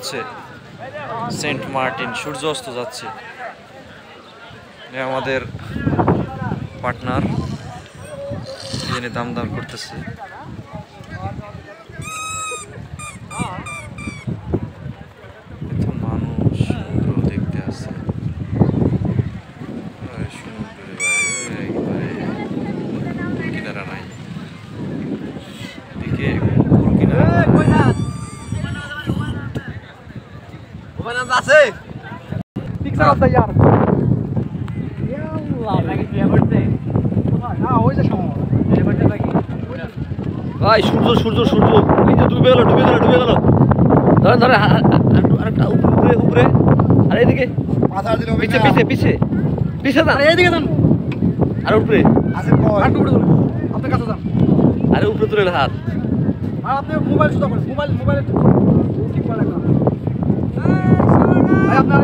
হচ্ছে Saint Martin, সূর্য অস্ত যাচ্ছে। আমাদের পার্টনার এখানে দাম দাম করতেছে। মানুষ সমুদ্র দেখতে আসছে, কিনারা নাই দিকে আছে ভাই সূর্য সূর্য সূর্য এই যে ডুবে গেল ডুবে গেল ডুবে গেল। ধরেন ধরেন আরেকটা উপরে উপরে আর এইদিকে পিছে পিছে পিছে পিছে যান, এইদিকে যান আর উপরে আপনার কাছে যান, আরে উপরে তুলে হাত আর আপনি মোবাইল শুধু মোবাইল মোবাইল ঠিক করে রাখুন ভাই। আপনার